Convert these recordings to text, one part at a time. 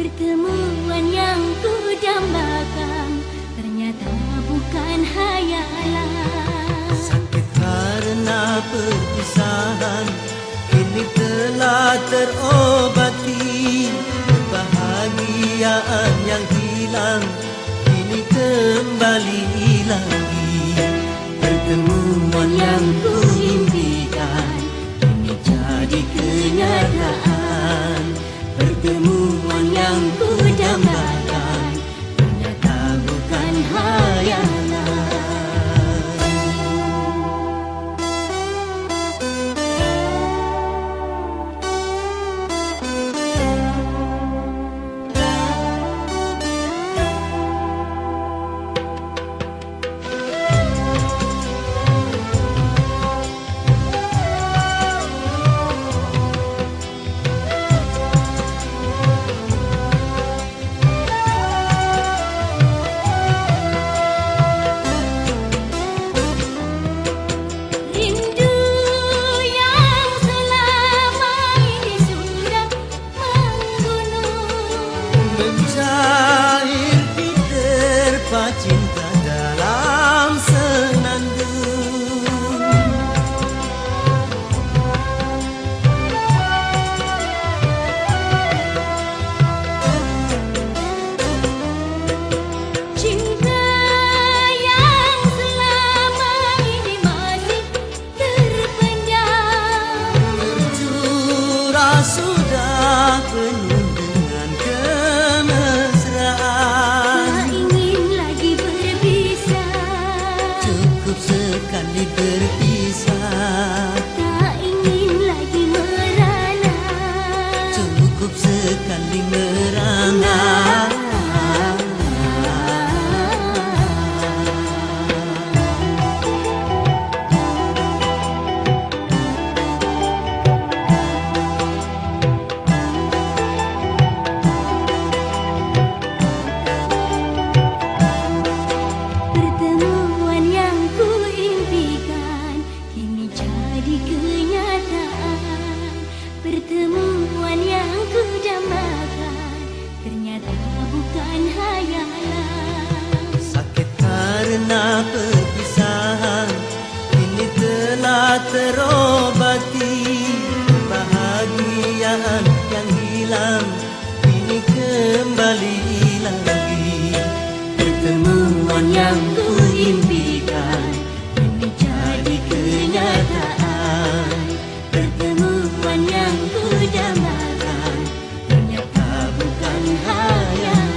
Pertemuan yang ku dambakan ternyata bukan hayalan. Sakit karena perpisahan kini telah terobati. Kebahagiaan yang hilang kini kembali lagi. Pertemuan yang ku impikan kini jadi kenyataan. Pertemuan yang ku dambakan ternyata bukan hayalan. Mencair di terpa cinta dalam senandung. Cinta yang selama ini masih terpendam, Tercurah sudah penuh dengan kemesraan. tak ingin lagi berpisah, Cukup sekali berpisah. tak ingin lagi merana. Cukup sekali merana. Pertemuan yang ku impikan kini jadi kenyataan. Pertemuan yang ku dambakan ternyata bukan hayalan. Sakit karena perpisahan kini telah terobati. Kebahagiaan yang hilang kini kembali lagi. Pertemuan yang ku impikan kini jadi kenyataan. Pertemuan yang ku dambakan ternyata bukan hayalan.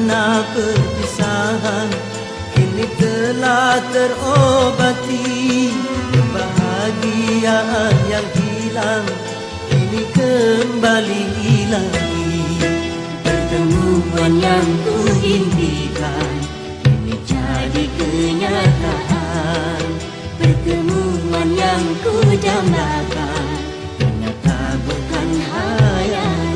karena perpisahan kini telah terobati. Kebahagiaan yang hilang kini kembali lagi. Pertemuan yang kuimpikan kini jadi kenyataan. Pertemuan yang kudambakan ternyata bukan hayalan.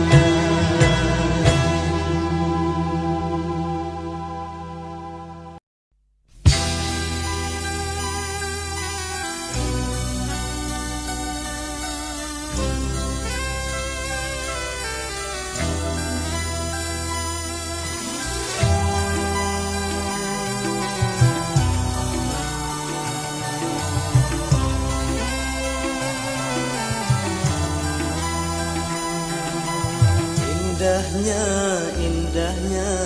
Indahnya, indahnya,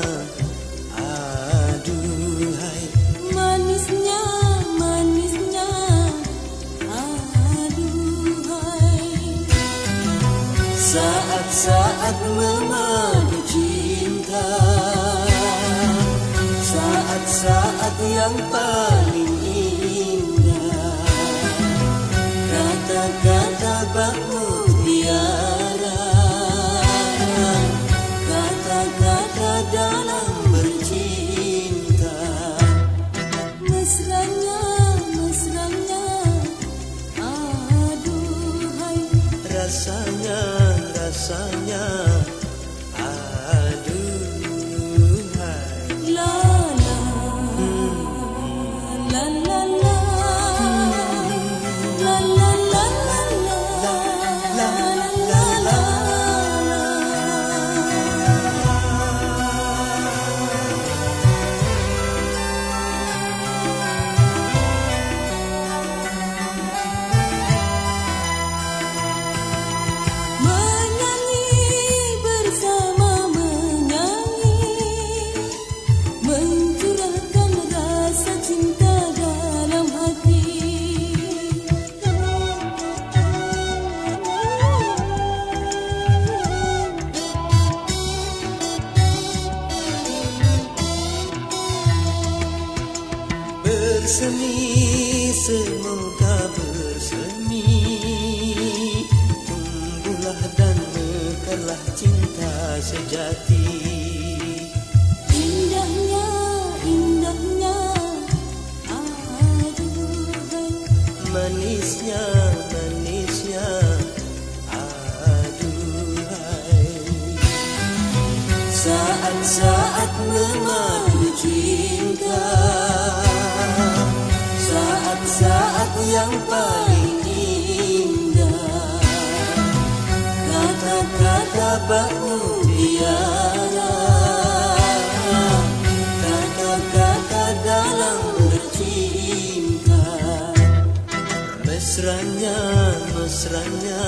aduhai. Manisnya, manisnya, aduhai. Saat-saat memadu cinta, saat-saat yang paling indah. Kata-kata bak mutiara, kata-kata dalam bercinta. Mesranya, mesranya, aduhai. Rasanya, rasanya, aduhai. La la, la la la, la la la la, la la la. Menyanyi bersama menyanyi, mencurahkan rasa cinta dalam hati. Bersemi, semoga bersemi, tumbuhlah dan mekarlah cinta sejati. Indahnya, indahnya, aduhai. Manisnya, manisnya, aduhai. Saat-saat memadu cinta, saat-saat yang paling indah. Kata-kata bak mutiara, kata-kata dalam bercinta. Mesranya, mesranya,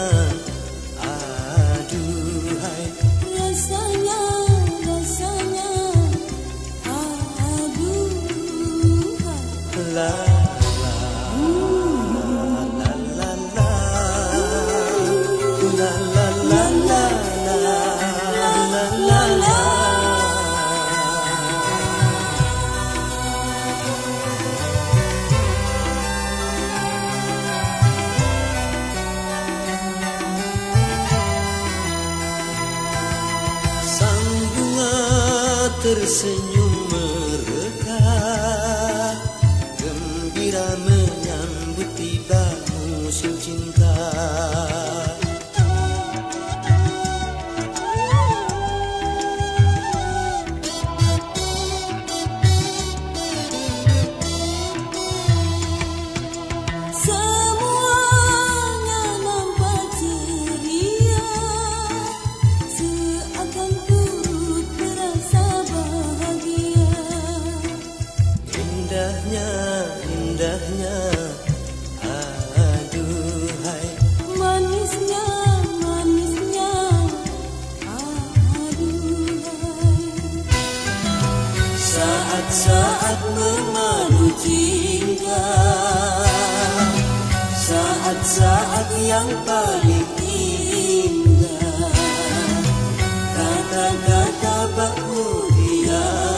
aduhai. Rasanya, rasanya, aduhai. La la la la la, la la la la la, la la. Sang bunga tersenyum mereka, gembira menyambut tiba musim cinta. Semuanya nampak ceria, seakan turut merasa bahagia. Indahnya, indahnya, aduhai. Manisnya, manisnya, aduhai. Saat-saat memadu cinta, saat-saat yang paling indah. Kata-kata bak mutiara,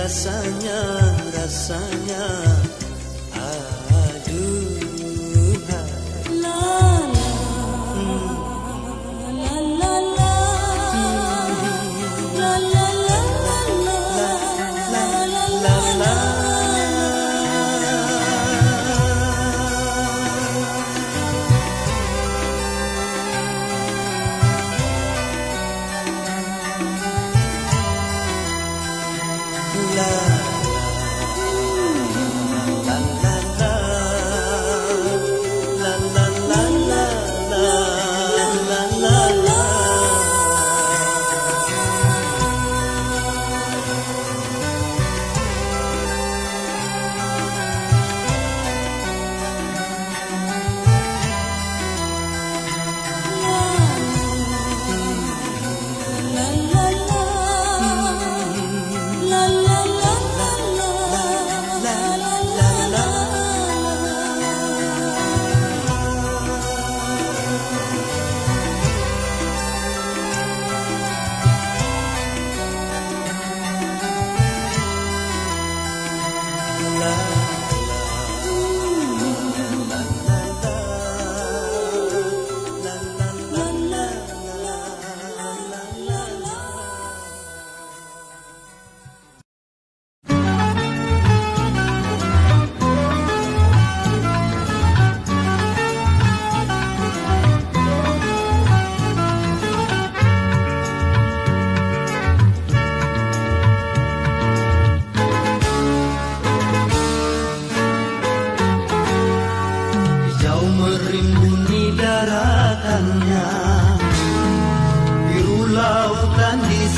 rasanya, rasanya. Aduh, La la la la la la la la la la.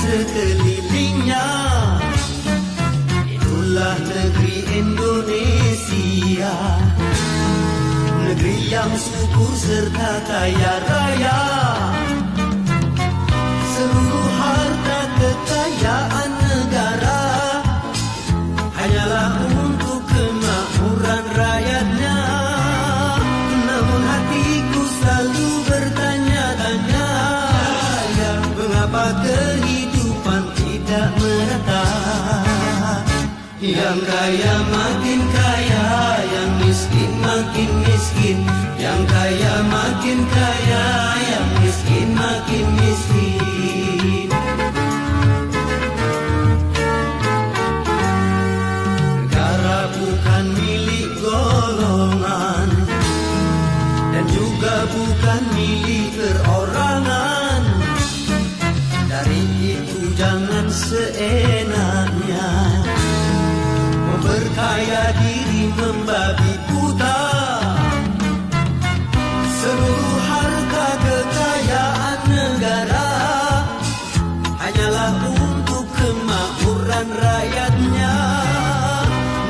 Sekelilingnya, itulah negeri Indonesia, negeri yang subur serta kaya raya. Seluruh harta kekayaan negara hanyalah untuk kemakmuran rakyatnya. Namun hatiku selalu bertanya-tanya, mengapa kehidupan tidak merata? Yang kaya makin kaya, yang miskin makin miskin. Yang kaya makin kaya, yang miskin makin miskin. Negara bukan milik golongan, dan juga bukan milik perorangan. Dari itu jangan seenaknya memperkaya diri membabi buta. Seluruh harta kekayaan negara hanyalah untuk kemakmuran rakyatnya.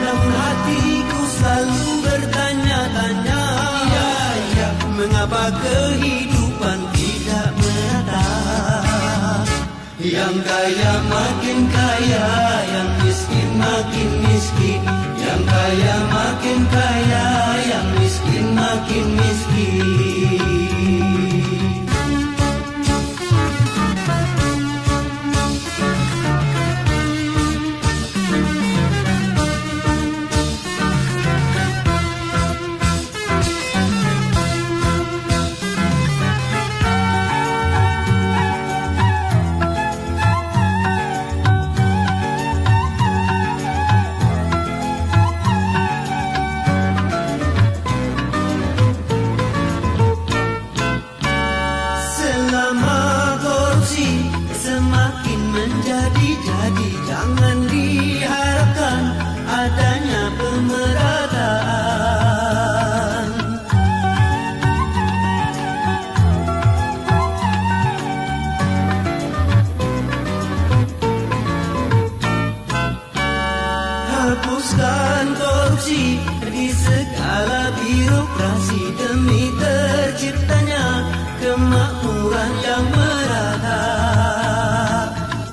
Namun hatiku selalu bertanya-tanya, mengapa kehidupan tidak merata? Yang kaya makin kaya, yang miskin makin miskin. Yang kaya makin kaya, yang miskin makin miskin. Semakin menjadi-jadi, jangan diharapkan adanya pemerataan. Hapuskan korupsi di segala birokrasi demi terciptanya kemakmuran yang merata.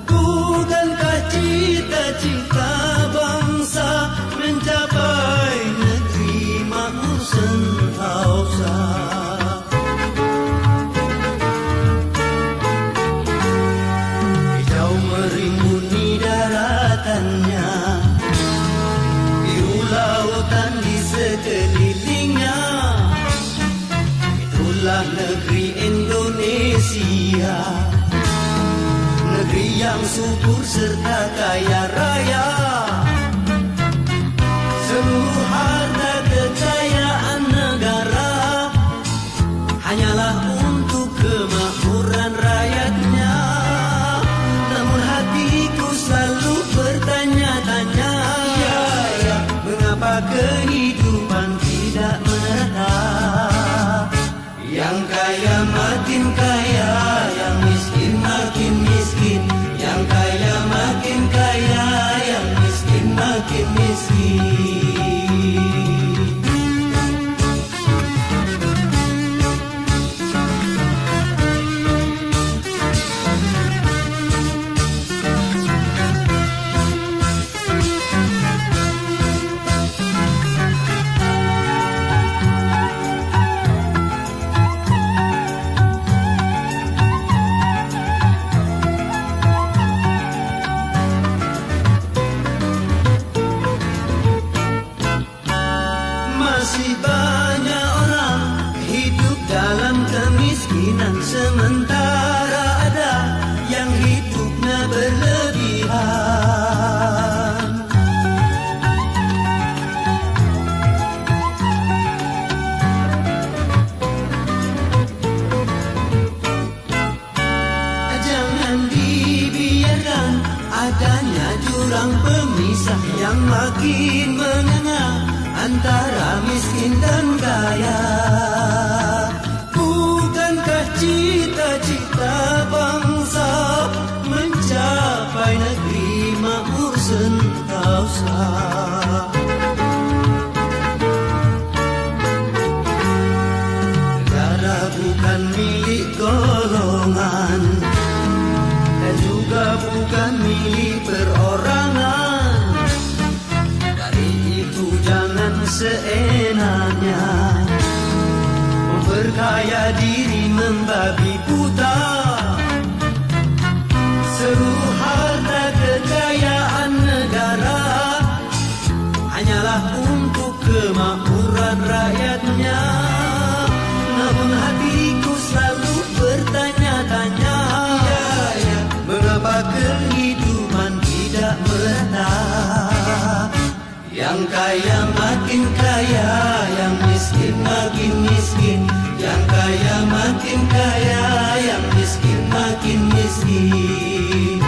Bukankah cita-cita bangsa mencapai negeri makmur sentosa? Hijau merimbuni daratannya, subur serta kaya raya. Seluruh harta kekayaan negara hanyalah untuk kemakmuran rakyatnya. Namun hatiku selalu bertanya-tanya, mengapa kehidupan tidak merata? Yang kaya makin kaya, yang miskin makin miskin. Yang kaya makin kaya, yang miskin makin miskin. Masih banyak orang hidup dalam kemiskinan, sementara ada yang hidupnya berlebihan. Jangan dibiarkan adanya jurang pemisah yang makin menganga antara miskin dan kaya. Bukankah cita-cita bangsa mencapai negeri makmur sentosa? Negara bukan milik golongan dan juga bukan milik perorangan. Jangan seenaknya memperkaya diri membabi buta. Seluruh harta kekayaan negara hanyalah untuk kemakmuran rakyatnya. Namun hatiku selalu bertanya-tanya, mengapa kehidupan tidak merata? Yang kaya makin kaya, yang miskin makin miskin. Yang kaya makin kaya, yang miskin makin miskin.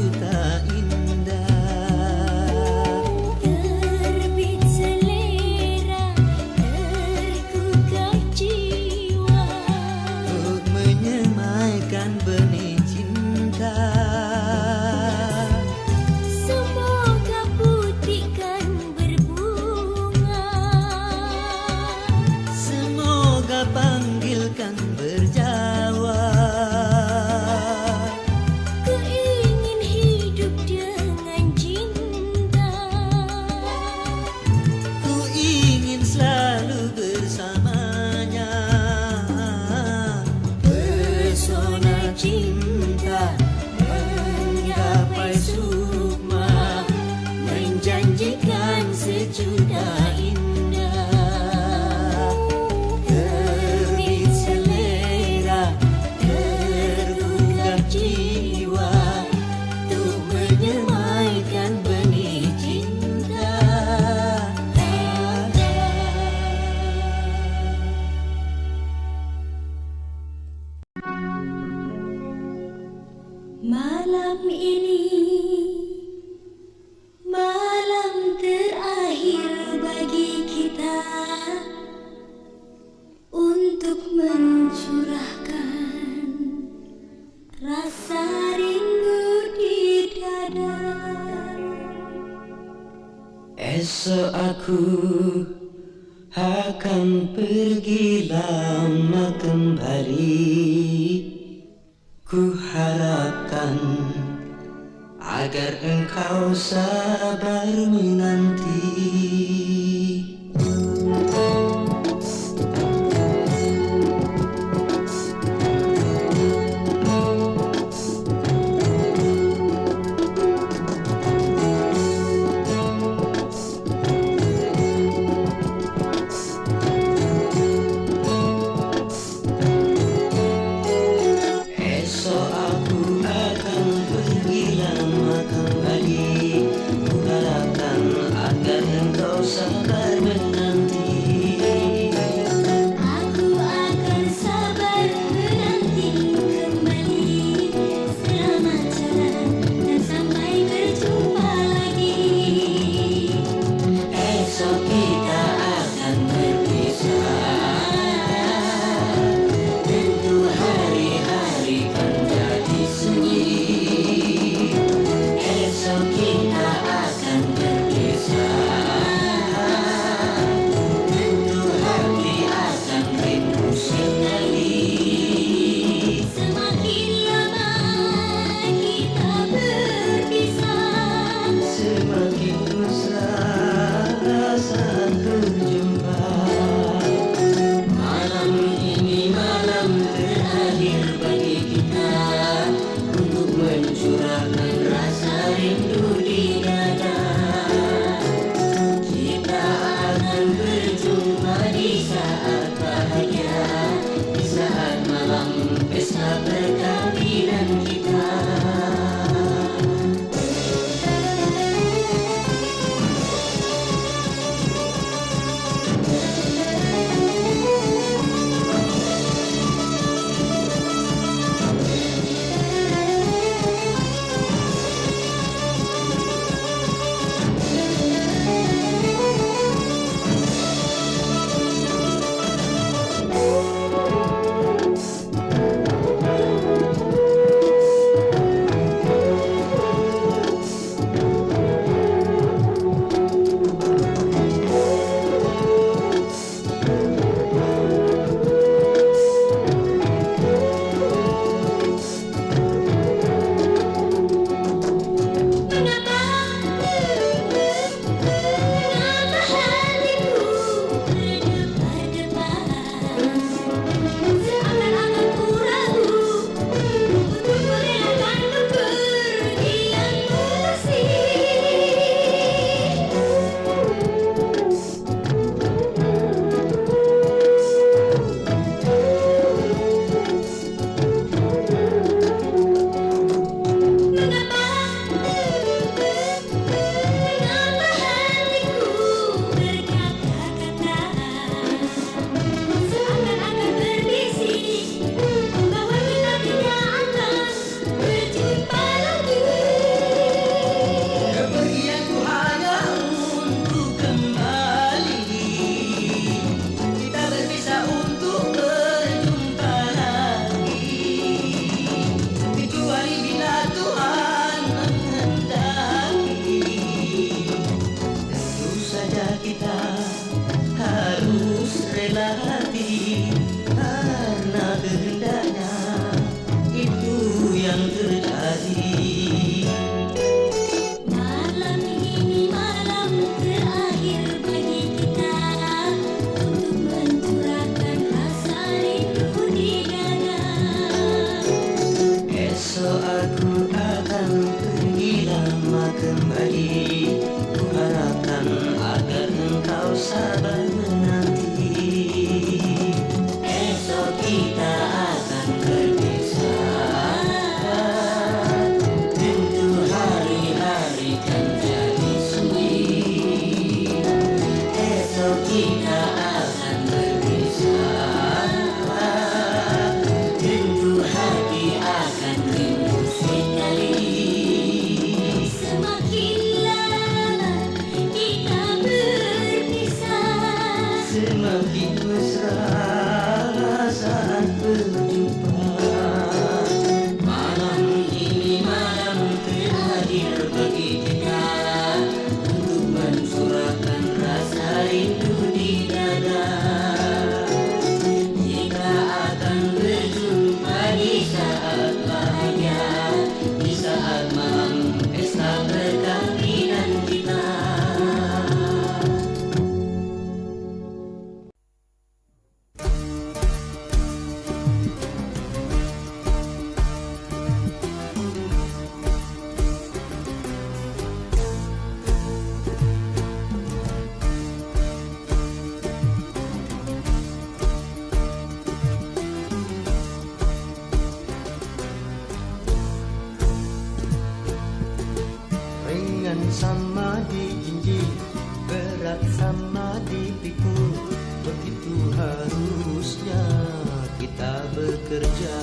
sejuta indah. Terbit selera, tergugah jiwa Untuk menyemaikan benih cinta. Semoga putihkan berbunga, Semoga panggilkan berjawa. ku ingin hidup dengan cinta. Ku ingin selalu bersamanya. Pesona cinta menggapai sukma, Menjanjikan sejuta indah. terbit selera, tergugah jiwa untuk menyemaikan benih cinta. Malam ini malam terakhir bagi kita untuk mencurahkan rasa rindu di dada. Esok aku akan pergi lama kembali. Ku harapkan agar engkau sabar menanti. Esok aku akan pergi lama kembali. Ku harapkan agar engkau kembali. Ku harapkan agar engkau sabar menanti. Esok kita akan berpisah, tentu hari-hari kan jadi sunyi. Esok kita akan berpisah, tentu hati akan rindu sekali. Semakin lama kita berpisah, Semakin mesra saat berjumpa. Malam ini malam terakhir bagi kita untuk mencurahkan rasa rindu di dada. Kita akan berjumpa di saat bahagia, di saat malam pesta perkawinan kita. Ringan sama di jinjing, berat sama di pikul. Begitu harusnya kita bekerja.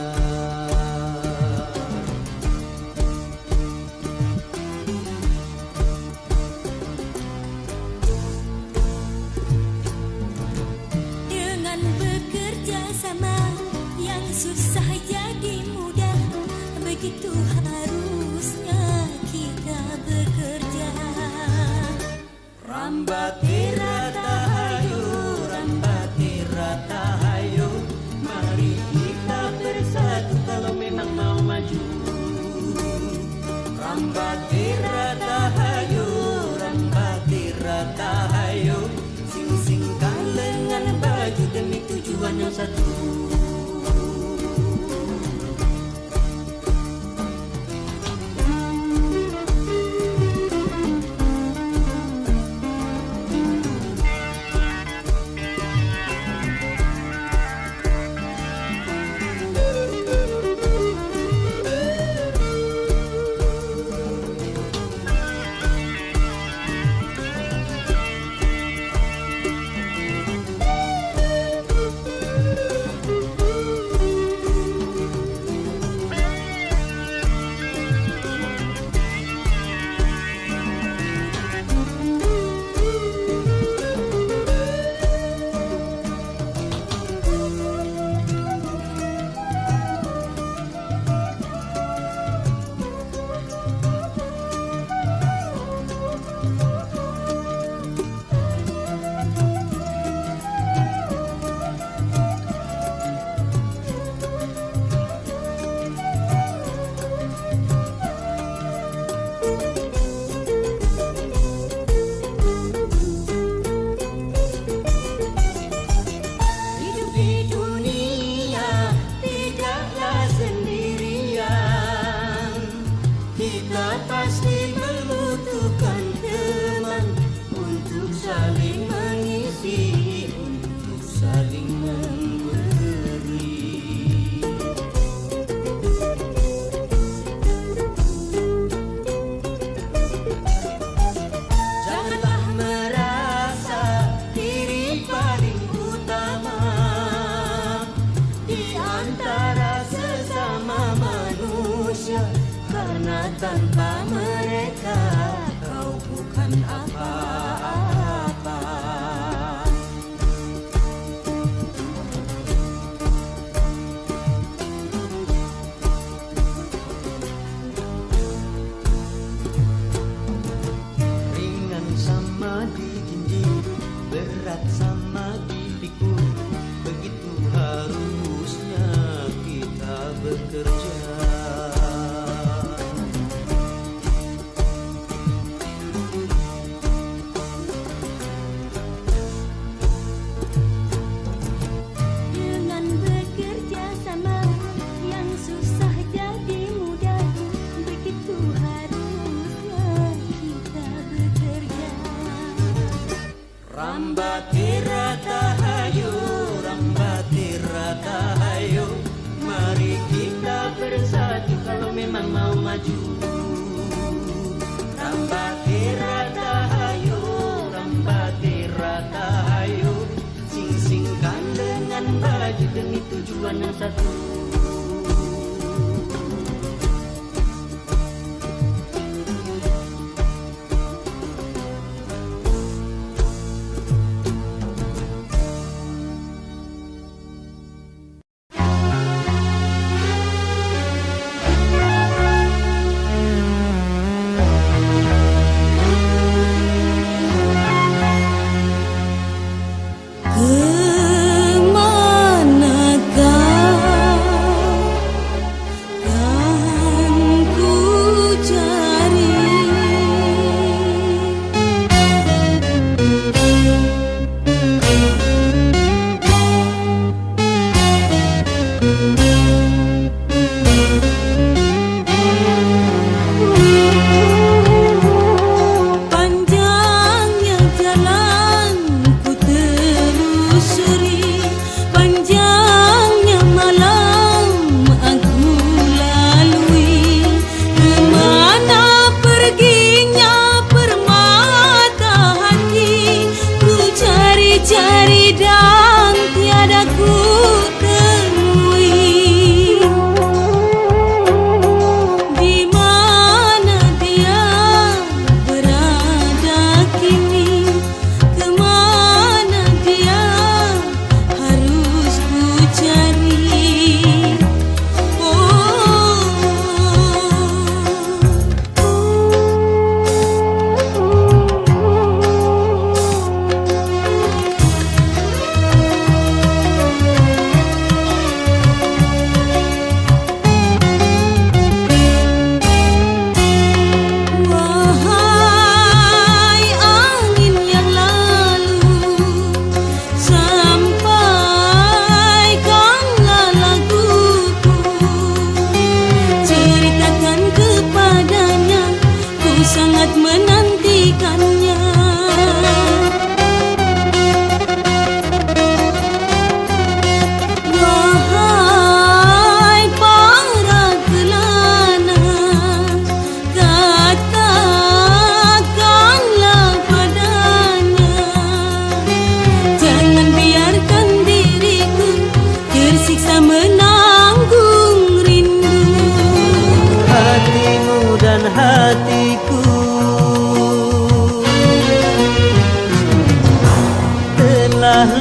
dengan bekerja sama yang susah jadi mudah. Begitu harusnya kita bekerja. Rambati rata hayu, rambati rata hayu. Mari kita bersatu kalau memang mau maju. Rambati rata hayu, rambati rata hayu. Sing-singkan lengan baju demi tujuan yang satu. Tanpa mereka kau bukan apa-apa. Ringan sama di jinjing, berat sama di pikul. Begitu harusnya kita bekerja. kawan yang satu.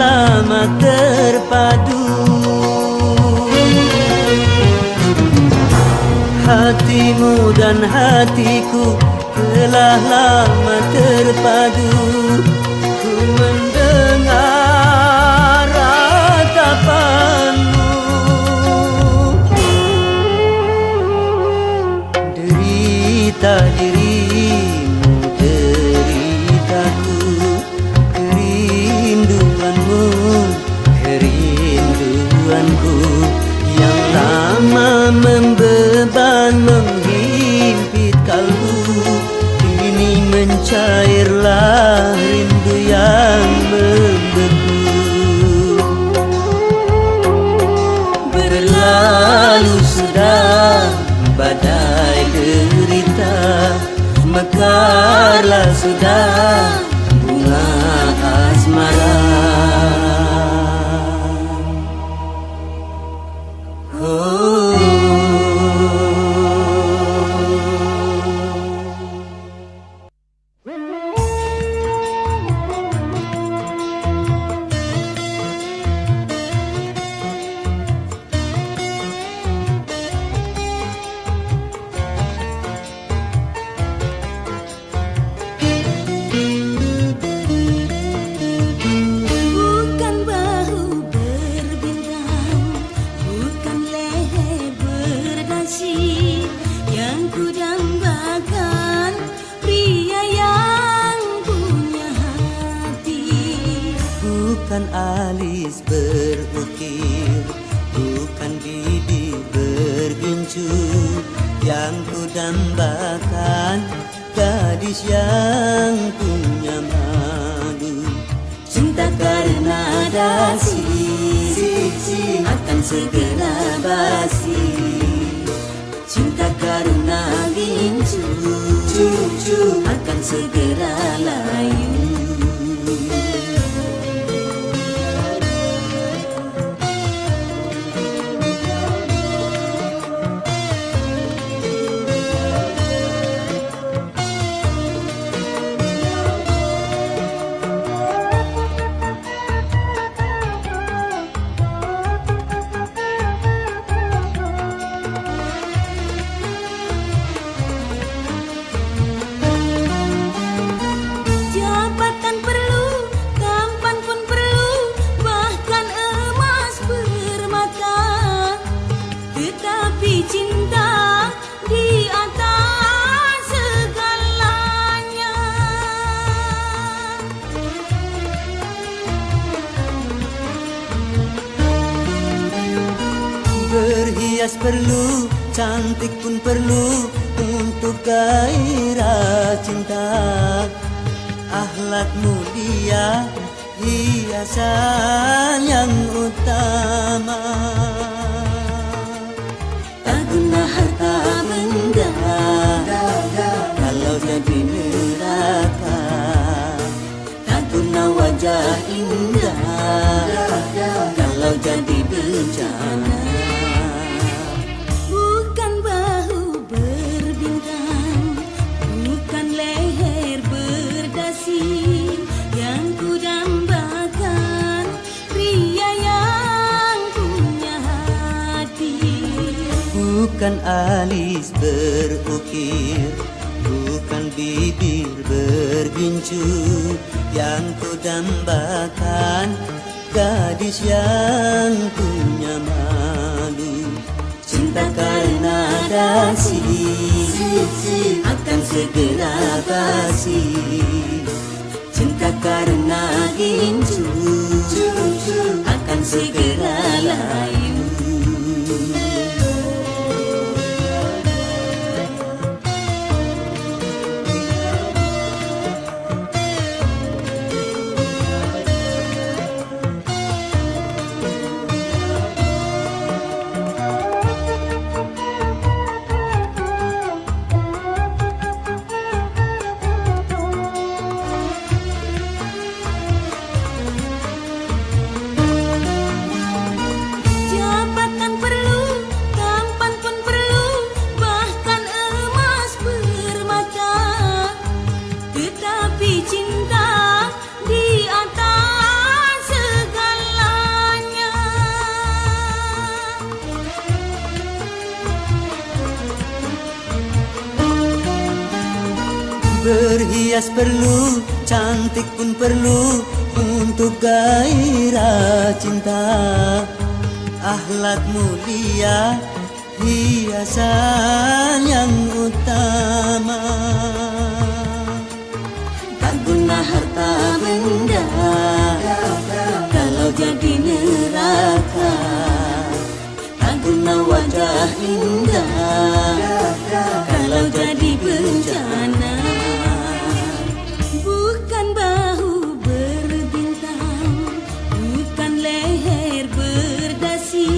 Lama terpadu, hatimu dan hatiku telah lama terpadu. Ku mendengar ratapanmu, derita dirimu, deritaku, kerinduanku yang lama membeban menghimpit kalbu. Kini mencairlah rindu yang membeku. Berlalu sudah badai derita, mekarlah sudah bunga asmara. Bukan alis berukir, bukan bibir bergincu, yang ku dambakan gadis yang punya madu. Cinta karena dasi akan segera basi, cinta karena gincu akan segera layu. Berhias perlu, cantik pun perlu untuk gairah cinta. Akhlak mulia, hiasan yang utama. Tak guna harta benda kalau jadi neraka. Tak guna wajah indah kalau jadi bencana. Bukan bahu berbintang, bukan leher berdasi yang ku dambakan, pria yang punya hati. Bukan alis berukir, bukan bibir bergincu yang ku dambakan, gadis yang punya malu. Cinta karena dasi akan segera basi. Cinta karena gincu akan segera layu. Jabatan perlu, tampan pun perlu, bahkan emas permata. Tetapi cinta di atas segalanya. Berhias perlu, cantik pun perlu untuk gairah cinta. Akhlak mulia, hiasan yang utama. Tak guna harta benda kalau jadi neraka. Tak guna wajah indah kalau jadi bencana. Bukan bahu berbintang, bukan leher berdasi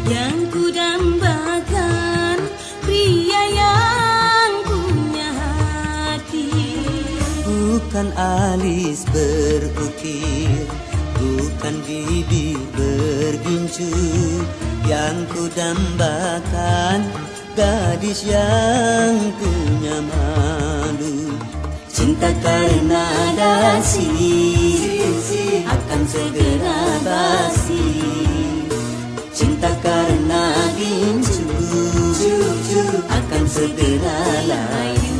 yang ku dambakan, pria yang punya hati. Bukan alis berukir, bukan bibir bergincu yang ku dambakan, gadis yang punya malu. Cinta karena dasi akan segera basi. Cinta karena gincu akan segera layu.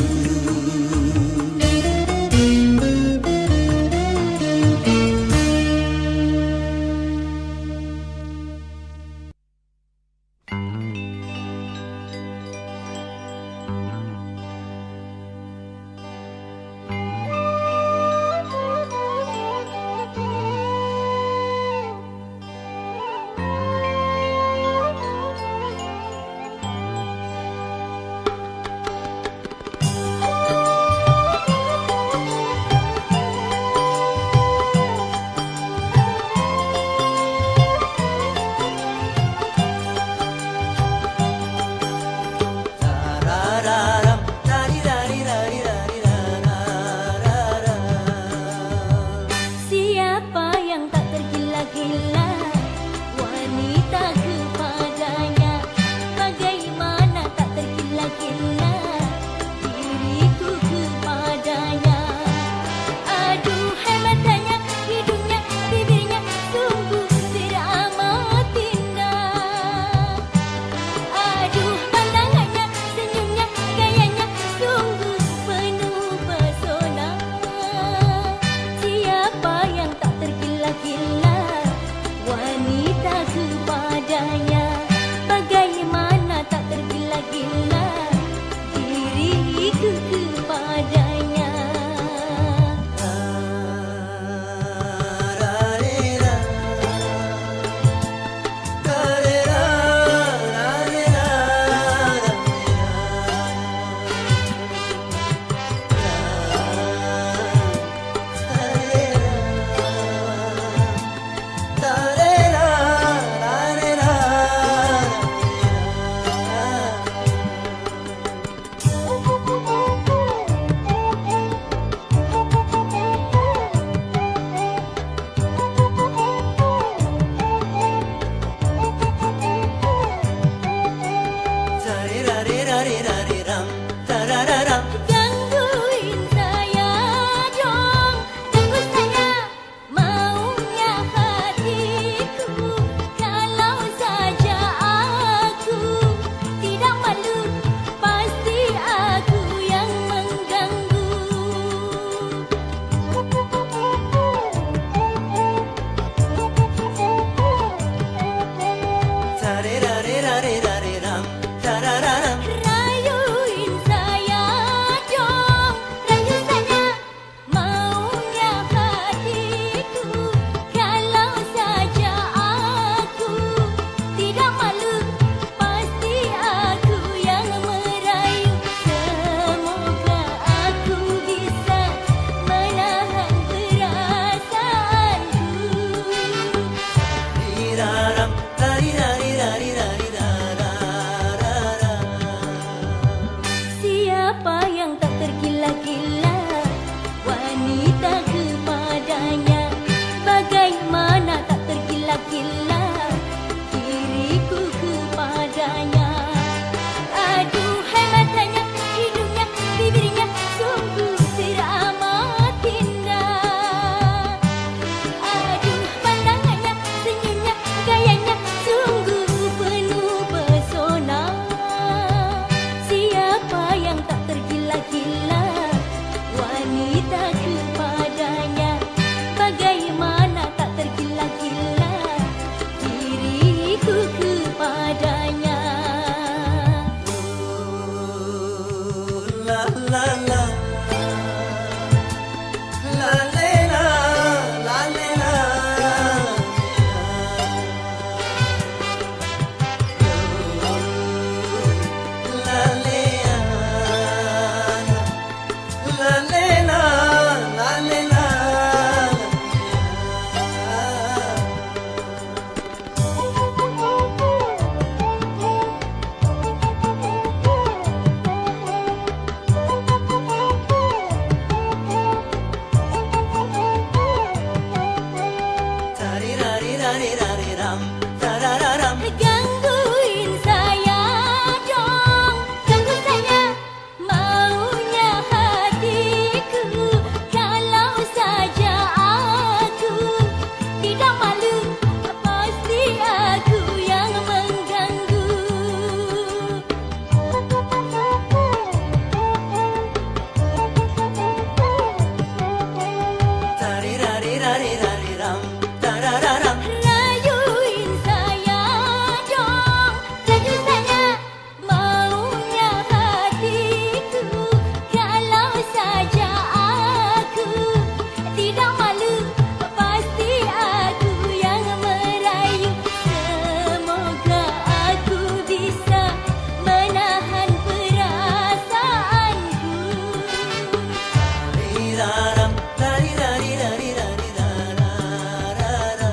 raram, rari rari rari rari rara.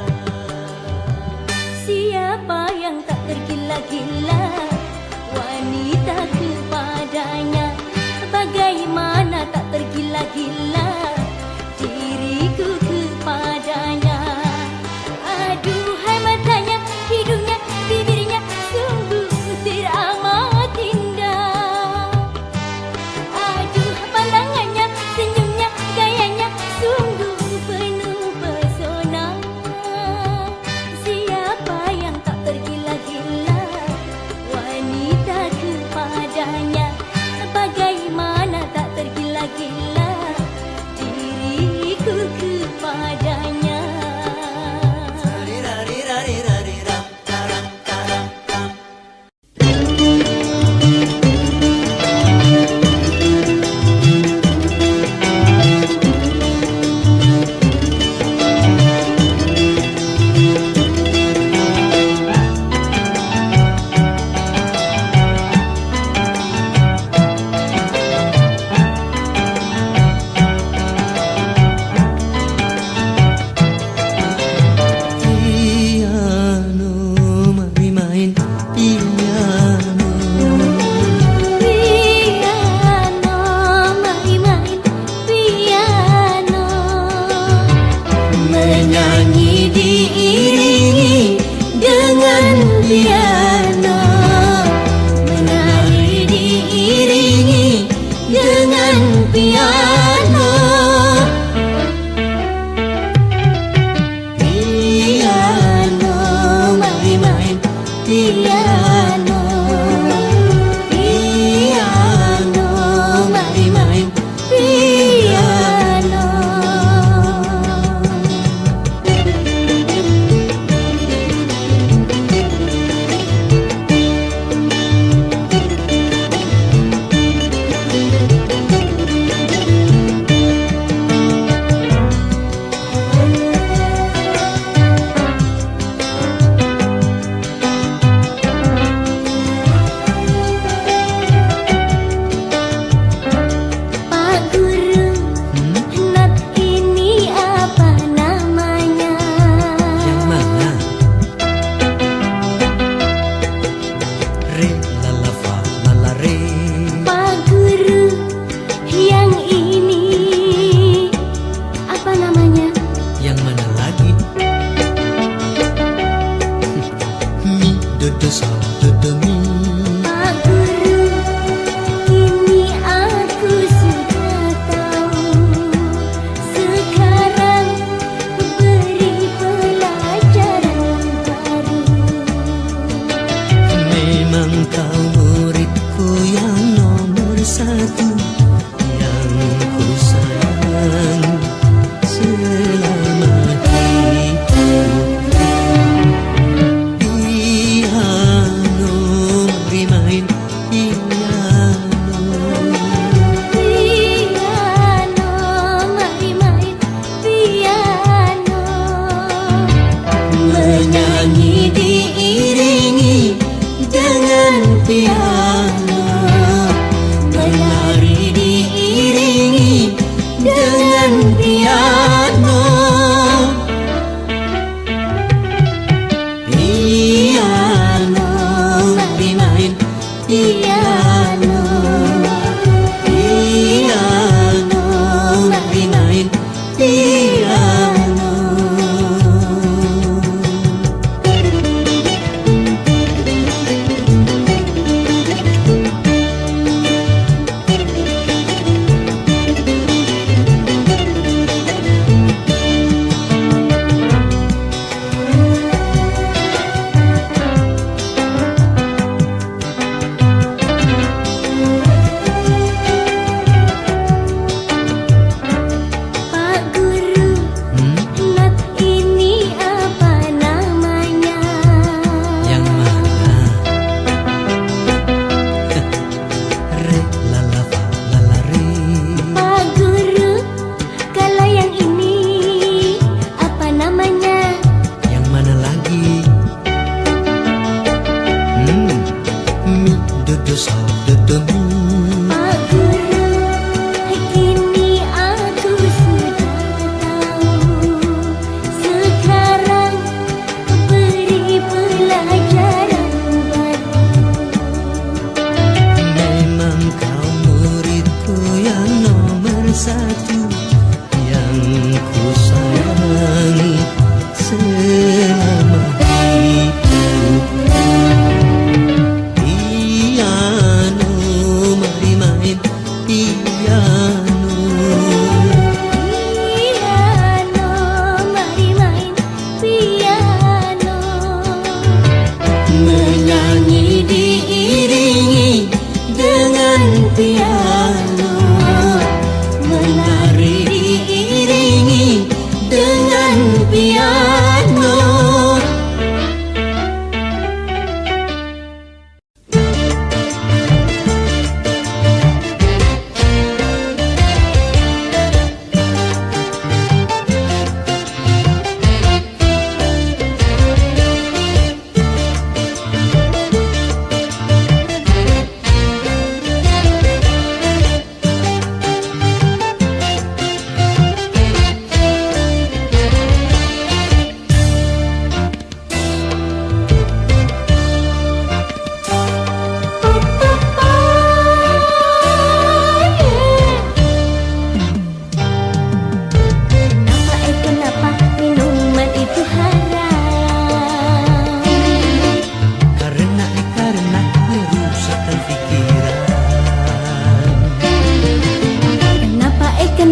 Siapa yang tak tergila-gila wanita kepadanya? Bagaimana tak tergila-gila diriku kepadanya? Aduhai matanya, hidungnya, bibirnya sungguh teramat indah. Aduh pandangannya, senyumnya, gaya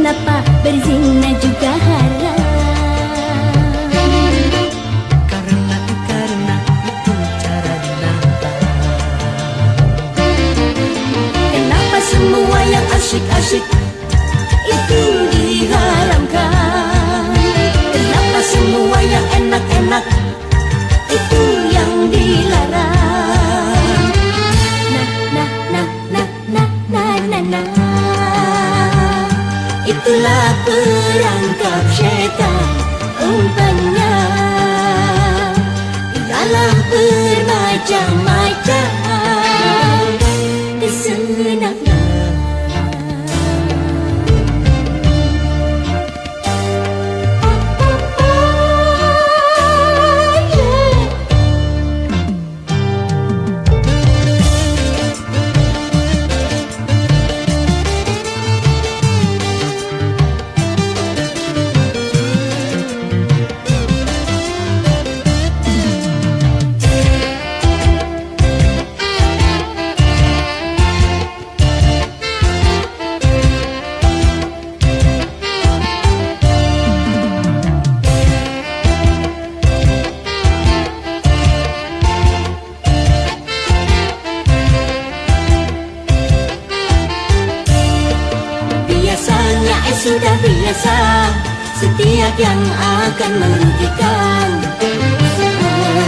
kenapa berzina juga haram? Karena itu cara dinampak. Kenapa semua yang asyik-asyik itu diharamkan? Kenapa semua yang enak-enak itu yang dilarang? Nah. Itulah perangkap syaitan, umpannya ialah bermacam-macam kesenangan. Sudah biasa, setiap yang akan merugikan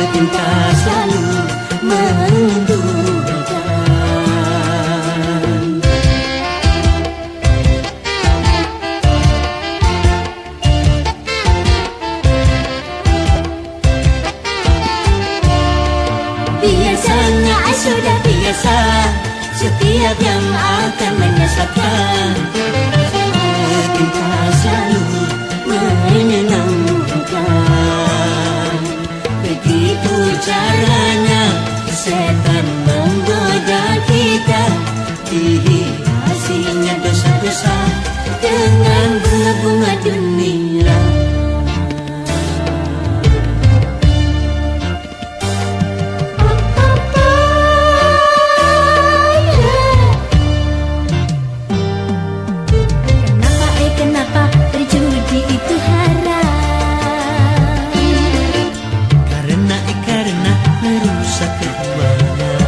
setingkah selalu mendudukan. Biasanya sudah biasa, setiap yang akan menyesatkan kita selalu menyenangkan. Begitu caranya setan menggoda kita, dihiasinya dosa-dosa dengan bunga-bunga dunia. Itu haram. Karena merusak keuangan.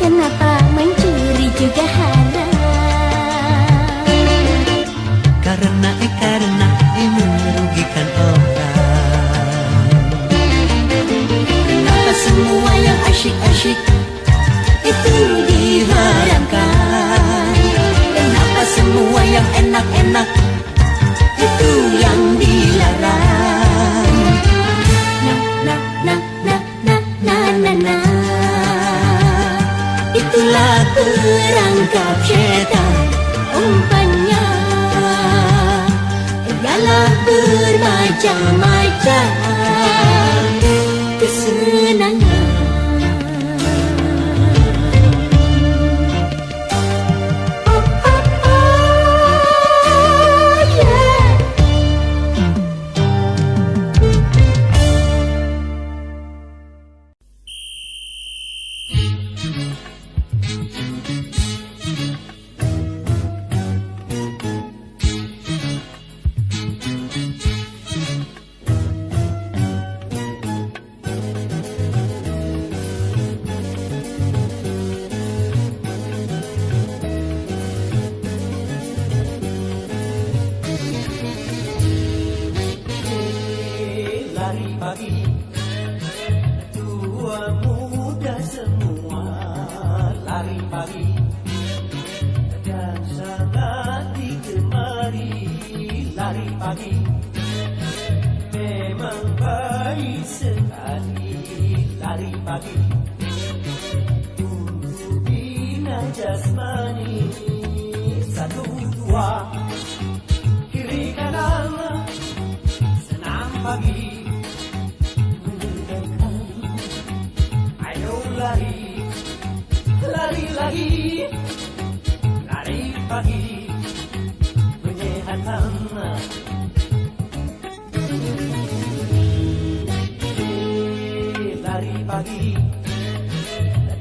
Kenapa mencuri juga haram? Karena merugikan orang. Kenapa semua yang asyik-asyik itu diharamkan? Semua yang enak-enak itu yang dilarang. Nah. Itulah perangkap syaitan, umpannya ialah bermacam-macam kesenangan.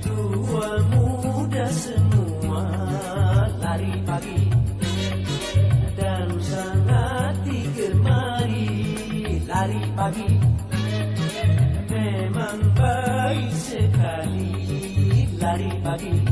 Tua muda semua pagi dan sangat digemari. Lari pagi memang baik sekali. Lari pagi